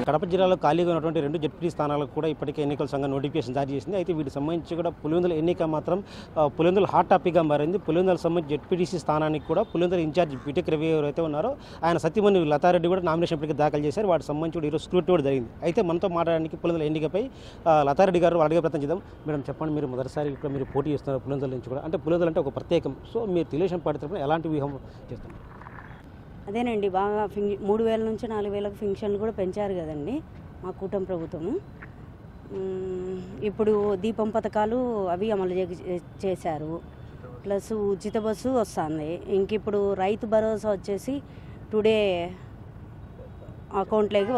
కడప జిల్లాలో ఖాళీగా ఉన్నటువంటి 2 జడ్పీ స్థానాలకు కూడా ఇప్పటికే ఎన్నికల సంఘం నోటిఫికేషన్ జారీ చేసింది. అయితే వీటికి సంబంధించి కూడా పులివెందుల ఎన్నిక మాత్రం పులివెందుల హాట్ టాపిక్గా మారింది. పులివెందులకు సంబంధించి జడ్పీటీసీ స్థానానికి కూడా పులివెందుల ఇన్ఛార్జ్ బీటెక్ రవి ఎవరైతే ఉన్నారో ఆయన సత్యమణి లతారెడ్డి కూడా నామినేషన్ ఇప్పటికీ దాఖలు చేశారు. వాటికి సంబంధించి కూడా ఈరోజు స్క్రూటినీ కూడా జరిగింది. అయితే మనతో మాట్లాడడానికి పులివెందుల ఎన్నికపై లతారెడ్డి గారు అడిగే ప్రయత్నం చేద్దాం. మేడం చెప్పండి, మీరు మొదటిసారి ఇక్కడ మీరు పోటీ చేస్తున్నారు పులివెందుల నుంచి కూడా, అంటే పులివెందులు అంటే ఒక ప్రత్యేకం. సో మీరు తెలుగుదేశం పార్టీ తరపున ఎలాంటి వ్యూహం చేస్తారు? అదేనండి, బాగా 3000 నుంచి 4000కు పింఛన్లు కూడా పెంచారు కదండి మా కూటమి ప్రభుత్వము. ఇప్పుడు దీపం పథకాలు అవి అమలు చేశారు. ప్లస్ ఉచిత బస్సు వస్తుంది. ఇంక ఇప్పుడు రైతు భరోసా వచ్చేసి టుడే అకౌంట్లోకి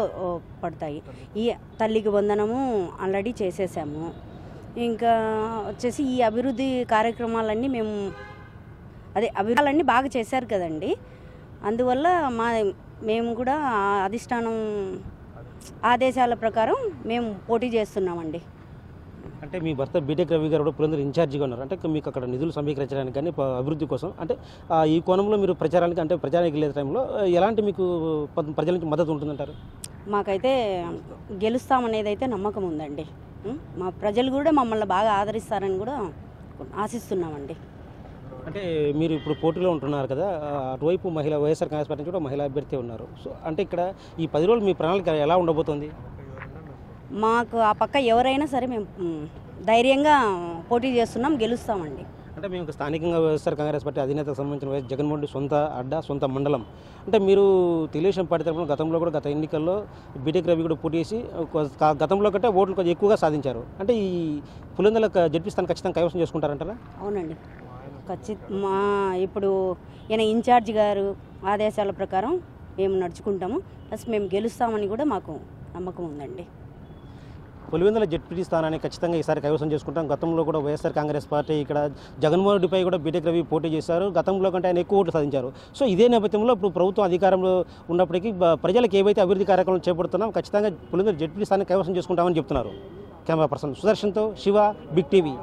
పడతాయి. ఈ తల్లికి వందనము ఆల్రెడీ చేసేసాము. ఇంకా వచ్చేసి ఈ అభివృద్ధి కార్యక్రమాలన్నీ అభివృద్ధి బాగా చేశారు కదండి. అందువల్ల మేము కూడా అధిష్టానం ఆదేశాల ప్రకారం మేము పోటీ చేస్తున్నామండి. అంటే మీ భర్త బీటెక్ రవి గారు కూడా పులివెందుల ఇన్ఛార్జిగా ఉన్నారు. అంటే మీకు అక్కడ నిధులు సమీకరించడానికి కానీ అభివృద్ధి కోసం, అంటే ఈ కోణంలో మీరు ప్రచారానికి వెళ్ళే టైంలో ఎలాంటి మీకు ప్రజల నుంచి మద్దతు ఉంటుందంటారు? మాకైతే గెలుస్తామనేది అయితే నమ్మకం ఉందండి. మా ప్రజలు కూడా మమ్మల్ని బాగా ఆదరిస్తారని కూడా ఆశిస్తున్నామండి. అంటే మీరు ఇప్పుడు పోటీలో ఉంటున్నారు కదా, అటువైపు వైఎస్ఆర్ కాంగ్రెస్ పార్టీ నుంచి కూడా మహిళా అభ్యర్థి ఉన్నారు. సో అంటే ఇక్కడ ఈ 10 రోజులు మీ ప్రణాళిక ఎలా ఉండబోతోంది? మాకు ఆ పక్క ఎవరైనా సరే మేము ధైర్యంగా పోటీ చేస్తున్నాం, గెలుస్తామండి. అంటే మేము స్థానికంగా వైఎస్ఆర్ కాంగ్రెస్ పార్టీ అధినేతకు సంబంధించిన వైఎస్ జగన్మోహన్ రెడ్డి సొంత అడ్డా, సొంత మండలం. అంటే మీరు తెలుగుదేశం పార్టీ తరఫున గతంలో కూడా గత ఎన్నికల్లో బీటెక్ రవి కూడా పోటీ చేసి గతంలో కంటే ఓట్లు కొంచెం ఎక్కువగా సాధించారు. అంటే ఈ పులివెందుల జడ్పీ స్థానం ఖచ్చితంగా కైవసం చేసుకుంటారంటారా? అవునండి, ఇప్పుడు ఈయన ఇన్ఛార్జ్ గారు ఆదేశాల ప్రకారం మేము నడుచుకుంటాము. ప్లస్ మేము గెలుస్తామని కూడా మాకు నమ్మకం ఉందండి. పులివెందుల జడ్పీ స్థానాన్ని ఖచ్చితంగా ఈసారి కైవసం చేసుకుంటాం. గతంలో కూడా వైఎస్ఆర్ కాంగ్రెస్ పార్టీ ఇక్కడ జగన్మోహన్ రెడ్డిపై కూడా బీటెక్ రవి పోటీ చేశారు. గతంలో కంటే ఆయన ఎక్కువ ఓట్లు సాధించారు. సో ఇదే నేపథ్యంలో ఇప్పుడు ప్రభుత్వం అధికారంలో ఉన్నప్పటికీ ప్రజలకు ఏవైతే అభివృద్ధి కార్యక్రమాలు చేపడుతున్నాం ఖచ్చితంగా పులివెందుల జడ్పీ స్థానాన్ని కైవసం చేసుకుంటామని చెప్తున్నారు. కెమెరా పర్సన్ సుదర్శన్తో శివ, బిగ్ టీవీ.